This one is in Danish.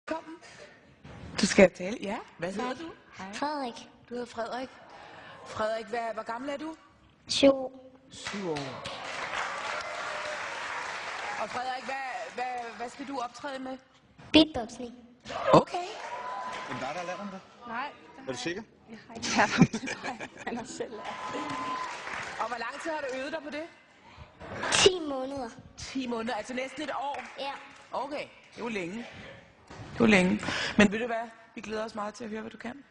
Velkommen. Du skal tale. Ja, hvad hedder du? Hej. Frederik. Du hedder Frederik. Frederik, hvor gammel er du? 7 år. 7 år. Og Frederik, hvad skal du optræde med? Beatboxing. Okay. Er det dig, der har lavet det? Nej. Er du sikker? Jeg har ikke lært ham det. Han har selv lært det. Og hvor lang tid har du øvet dig på det? 10 måneder. 10 måneder, altså næsten et år. Ja. Okay, det er jo længe. Det er jo længe. Men ved du hvad? Vi glæder os meget til at høre, hvad du kan.